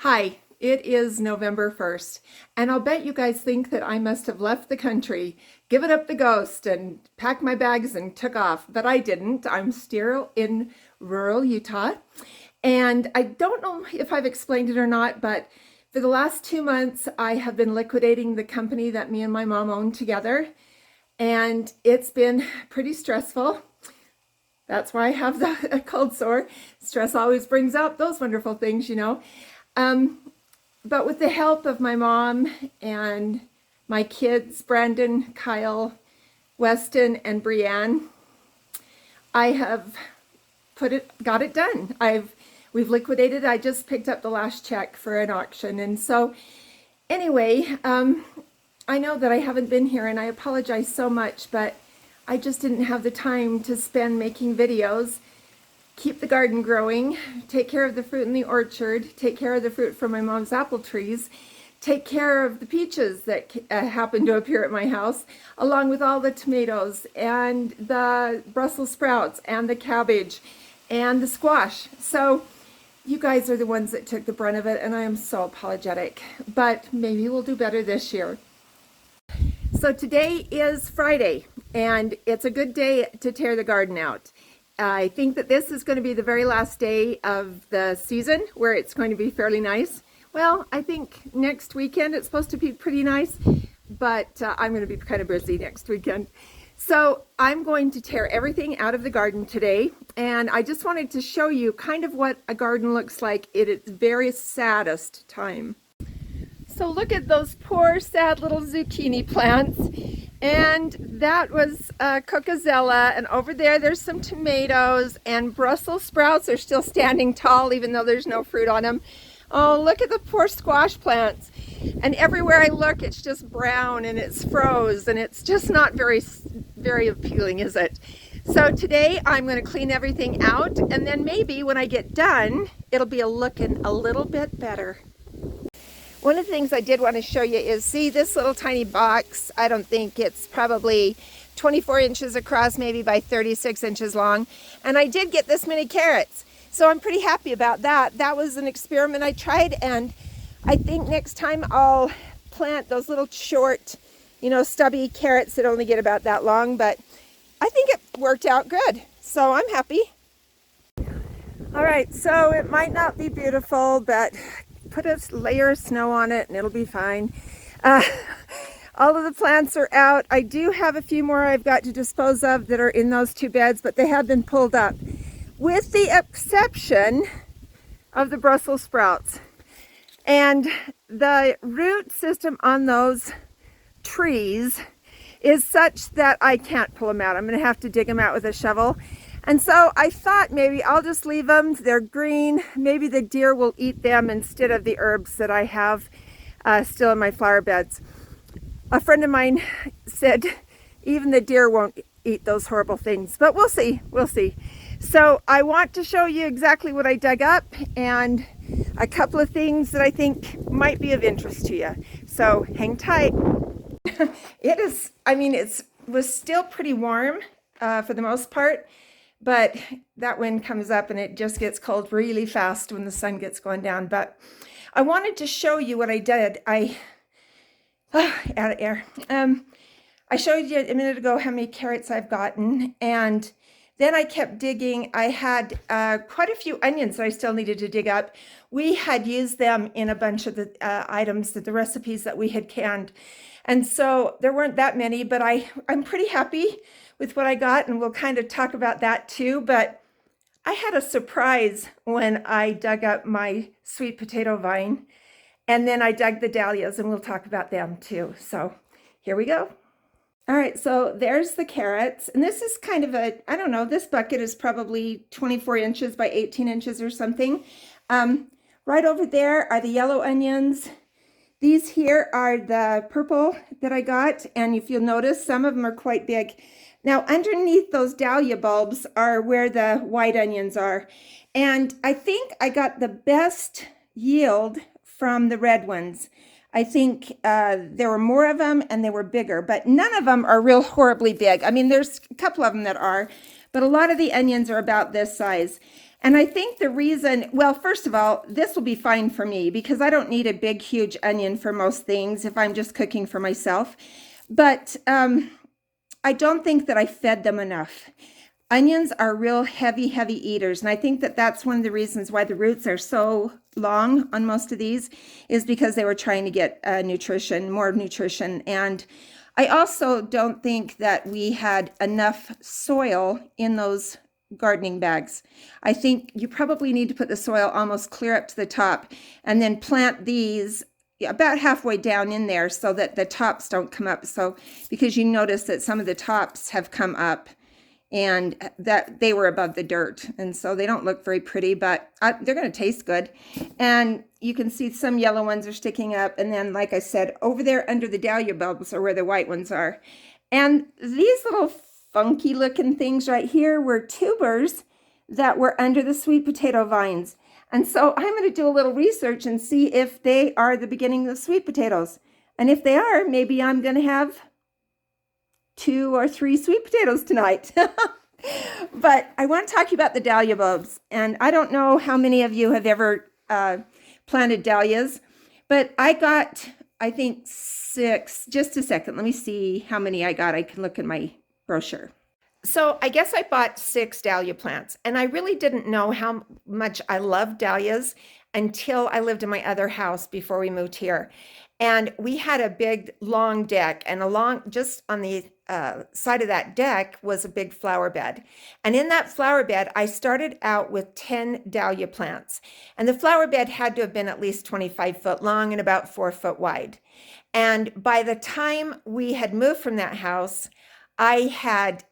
Hi, it is November 1st, and I'll bet you guys think that I must have left the country, given up the ghost, and packed my bags and took off, but I didn't. I'm still in rural Utah, and I don't know if I've explained it or not, but for the last 2 months, I have been liquidating the company that me and my mom own together, and it's been pretty stressful. That's why I have the cold sore. Stress always brings out those wonderful things, you know. But with the help of my mom and my kids, Brandon, Kyle, Weston, and Brianne, I have got it done. We've liquidated. I just picked up the last check for an auction. And so anyway, I know that I haven't been here and I apologize so much, but I just didn't have the time to spend making videos. Keep the garden growing, take care of the fruit in the orchard, take care of the fruit from my mom's apple trees, take care of the peaches that happen to appear at my house, along with all the tomatoes and the Brussels sprouts and the cabbage and the squash. So you guys are the ones that took the brunt of it, and I am so apologetic, but maybe we'll do better this year. So today is Friday, and it's a good day to tear the garden out. I think that this is going to be the very last day of the season where it's going to be fairly nice. Well, I think next weekend it's supposed to be pretty nice, but I'm going to be kind of busy next weekend. So I'm going to tear everything out of the garden today, and I just wanted to show you kind of what a garden looks like at its very saddest time. So look at those poor sad little zucchini plants. And that was Cocozella, and over there's some tomatoes, and Brussels sprouts are still standing tall even though there's no fruit on them. Oh, look at the poor squash plants. And everywhere I look, it's just brown and it's froze, and it's just not very appealing, is it? So today I'm going to clean everything out, and then maybe when I get done, it'll be looking a little bit better. One of the things I did want to show you is, see this little tiny box? I don't think it's probably 24 inches across, maybe by 36 inches long. And I did get this many carrots. So I'm pretty happy about that. That was an experiment I tried, and I think next time I'll plant those little short, stubby carrots that only get about that long. But I think it worked out good. So I'm happy. All right, so it might not be beautiful, but put a layer of snow on it and it'll be fine. All of the plants are out. I do have a few more I've got to dispose of that are in those two beds, but they have been pulled up, with the exception of the Brussels sprouts. And the root system on those trees is such that I can't pull them out. I'm going to have to dig them out with a shovel. And so I thought maybe I'll just leave them. They're green. Maybe the deer will eat them instead of the herbs that I have still in my flower beds. A friend of mine said even the deer won't eat those horrible things, but we'll see. We'll see. So I want to show you exactly what I dug up and a couple of things that I think might be of interest to you. So hang tight. It was still pretty warm for the most part. But that wind comes up and it just gets cold really fast when the sun gets going down. But I wanted to show you what I did. Out of air. I showed you a minute ago how many carrots I've gotten. And then I kept digging. I had quite a few onions that I still needed to dig up. We had used them in a bunch of the items, the recipes that we had canned. And so there weren't that many, but I'm pretty happy with what I got, and we'll kind of talk about that too. But I had a surprise when I dug up my sweet potato vine, and then I dug the dahlias, and we'll talk about them too. So here we go. All right, so there's the carrots, and this is kind of this bucket is probably 24 inches by 18 inches or something. Right over there are the yellow onions. These here are the purple that I got, and if you'll notice, some of them are quite big. Now, underneath those dahlia bulbs are where the white onions are. And I think I got the best yield from the red ones. I think there were more of them and they were bigger, but none of them are real horribly big. I mean, there's a couple of them that are, but a lot of the onions are about this size. And I think the reason, well, first of all, this will be fine for me because I don't need a big, huge onion for most things if I'm just cooking for myself. But I don't think that I fed them enough. Onions are real heavy, heavy eaters. And I think that that's one of the reasons why the roots are so long on most of these is because they were trying to get nutrition, more nutrition. And I also don't think that we had enough soil in those gardening bags. I think you probably need to put the soil almost clear up to the top and then plant these about halfway down in there so that the tops don't come up. So because you notice that some of the tops have come up and that they were above the dirt. And so they don't look very pretty, but they're going to taste good. And you can see some yellow ones are sticking up. And then, like I said, over there under the dahlia bulbs are where the white ones are. And these little funky looking things right here were tubers that were under the sweet potato vines. And so I'm going to do a little research and see if they are the beginning of sweet potatoes. And if they are, maybe I'm going to have 2 or 3 sweet potatoes tonight. But I want to talk to you about the dahlia bulbs. And I don't know how many of you have ever planted dahlias, but I got, I think 6. Just a second. Let me see how many I got. I can look in my brochure. So I guess I bought 6 dahlia plants, and I really didn't know how much I loved dahlias until I lived in my other house before we moved here. And we had a big long deck, and just on the side of that deck was a big flower bed. And in that flower bed, I started out with 10 dahlia plants. And the flower bed had to have been at least 25 foot long and about 4 foot wide. And by the time we had moved from that house, I had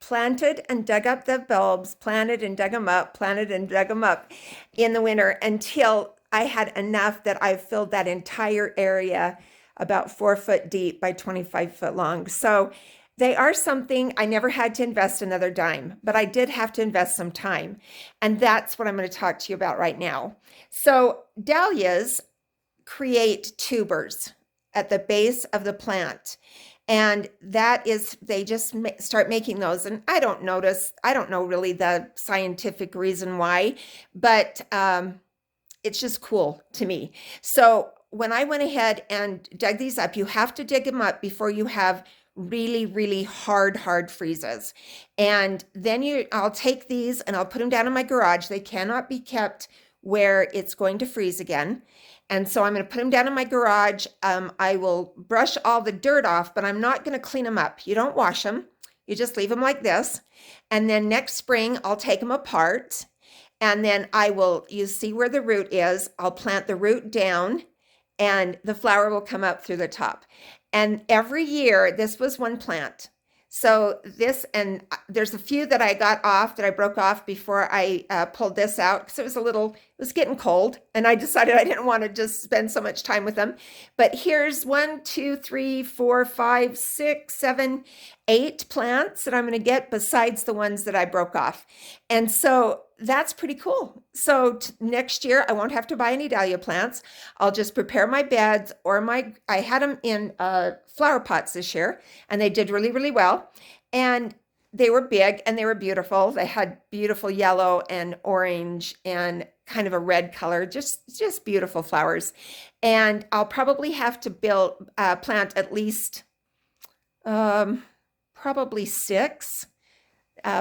planted and dug up the bulbs, planted and dug them up, planted and dug them up in the winter until I had enough that I filled that entire area about 4 foot deep by 25 foot long. So they are something I never had to invest another dime, but I did have to invest some time. And that's what I'm going to talk to you about right now. So dahlias create tubers at the base of the plant. And that is, they just start making those. And I don't know really the scientific reason why, but it's just cool to me. So when I went ahead and dug these up, you have to dig them up before you have really, really hard freezes. And then I'll take these and I'll put them down in my garage. They cannot be kept where it's going to freeze again. And so I'm going to put them down in my garage. I will brush all the dirt off, but I'm not going to clean them up. You don't wash them. You just leave them like this. And then next spring, I'll take them apart. And then you see where the root is. I'll plant the root down and the flower will come up through the top. And every year, this was one plant. So there's a few that I got off, that I broke off before I pulled this out because it was getting cold and I decided I didn't want to just spend so much time with them. But here's 1, 2, 3, 4, 5, 6, 7, 8 plants that I'm going to get besides the ones that I broke off. And so that's pretty cool. So next year, I won't have to buy any dahlia plants. I'll just prepare my beds I had them in flower pots this year and they did really, really well. And they were big and they were beautiful. They had beautiful yellow and orange and kind of a red color, just beautiful flowers. And I'll probably have to plant at least probably 6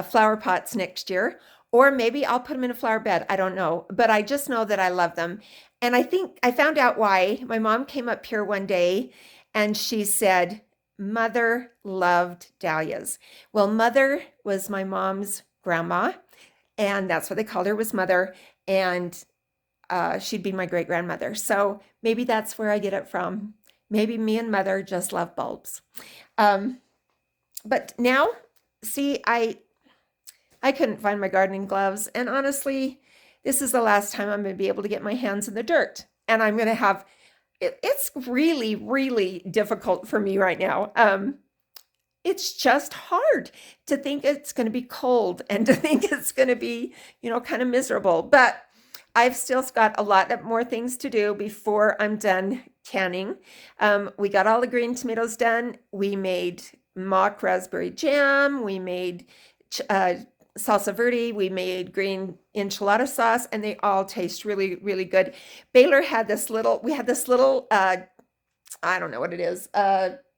flower pots next year. Or maybe I'll put them in a flower bed. I don't know. But I just know that I love them. And I think I found out why. My mom came up here one day and she said, Mother loved dahlias. Well, Mother was my mom's grandma. And that's what they called her, was Mother. And she'd be my great-grandmother. So maybe that's where I get it from. Maybe me and Mother just love bulbs. But now, see, I couldn't find my gardening gloves. And honestly, this is the last time I'm going to be able to get my hands in the dirt. And I'm going to have, it's really, really difficult for me right now. It's just hard to think it's going to be cold and to think it's going to be, kind of miserable. But I've still got a lot more things to do before I'm done canning. We got all the green tomatoes done. We made mock raspberry jam. We made salsa verde. We made green enchilada sauce, and they all taste really, really good. Baylor had this little, we had this little, I don't know what it is,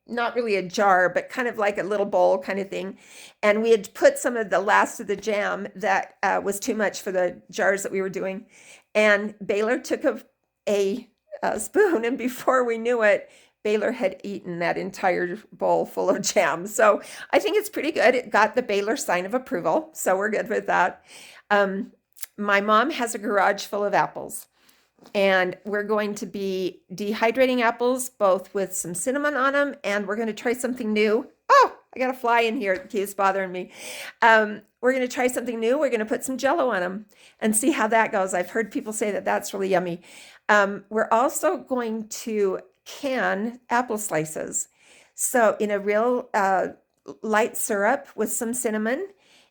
not really a jar, but kind of like a little bowl kind of thing. And we had put some of the last of the jam that was too much for the jars that we were doing. And Baylor took a spoon, and before we knew it, Baylor had eaten that entire bowl full of jam. So I think it's pretty good. It got the Baylor sign of approval, so we're good with that. My mom has a garage full of apples, and we're going to be dehydrating apples, both with some cinnamon on them, and we're going to try something new. Oh, I got a fly in here. It keeps bothering me. We're going to try something new. We're going to put some Jell-O on them and see how that goes. I've heard people say that that's really yummy. We're also going to can apple slices. So in a real light syrup with some cinnamon,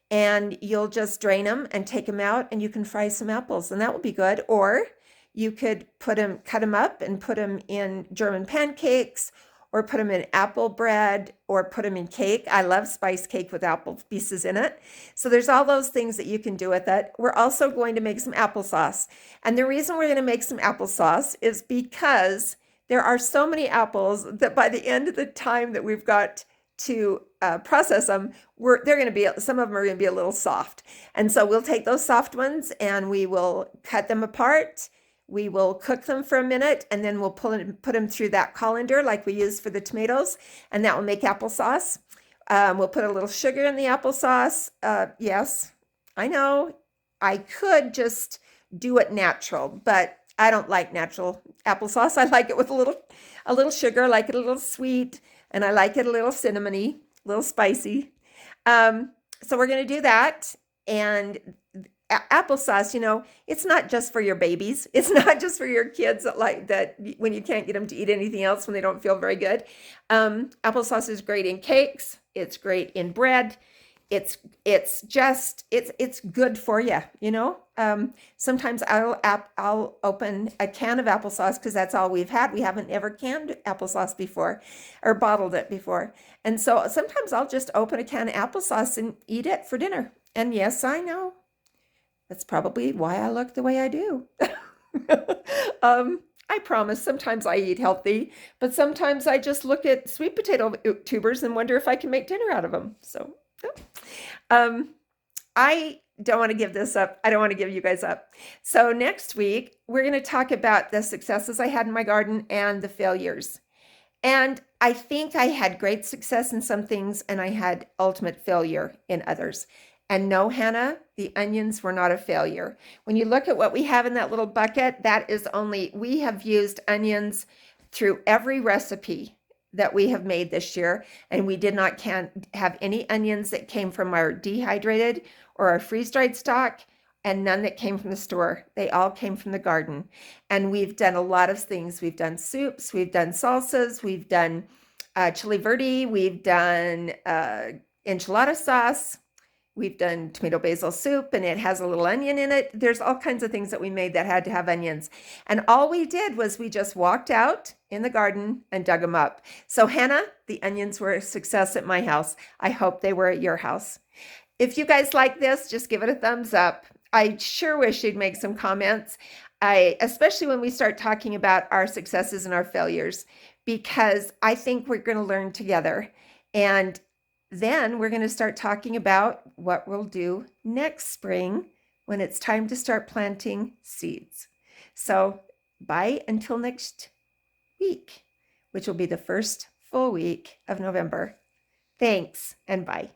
and you'll just drain them and take them out, and you can fry some apples, and that will be good. Or you could cut them up and put them in German pancakes, or put them in apple bread, or put them in cake. I love spice cake with apple pieces in it. So there's all those things that you can do with it. We're also going to make some applesauce. And the reason we're going to make some applesauce is because there are so many apples that by the end of the time that we've got to process them, they're going to be, some of them are going to be a little soft. And so we'll take those soft ones and we will cut them apart. We will cook them for a minute, and then we'll put them through that colander like we use for the tomatoes, and that will make applesauce. We'll put a little sugar in the applesauce. Yes, I know I could just do it natural, but I don't like natural applesauce. I like it with a little sugar. I like it a little sweet, and I like it a little cinnamony, a little spicy. So we're going to do that. And applesauce, it's not just for your babies. It's not just for your kids that like that when you can't get them to eat anything else when they don't feel very good. Applesauce is great in cakes. It's great in bread. It's good for you. Sometimes I'll open a can of applesauce because that's all we've had. We haven't ever canned applesauce before or bottled it before. And so sometimes I'll just open a can of applesauce and eat it for dinner. And yes, I know. That's probably why I look the way I do. I promise sometimes I eat healthy, but sometimes I just look at sweet potato tubers and wonder if I can make dinner out of them. So I don't want to give this up. I don't want to give you guys up. So next week, we're going to talk about the successes I had in my garden and the failures. And I think I had great success in some things and I had ultimate failure in others. And no, Hannah, the onions were not a failure. When you look at what we have in that little bucket, we have used onions through every recipe that we have made this year. And we did not have any onions that came from our dehydrated or our freeze-dried stock, and none that came from the store. They all came from the garden. And we've done a lot of things. We've done soups, we've done salsas, we've done chili verde, we've done enchilada sauce. We've done tomato basil soup, and it has a little onion in it. There's all kinds of things that we made that had to have onions. And all we did was we just walked out in the garden and dug them up. So Hannah, the onions were a success at my house. I hope they were at your house. If you guys like this, just give it a thumbs up. I sure wish you'd make some comments, especially when we start talking about our successes and our failures, because I think we're going to learn together. And then we're going to start talking about what we'll do next spring when it's time to start planting seeds. So bye until next week, which will be the first full week of November. Thanks and bye.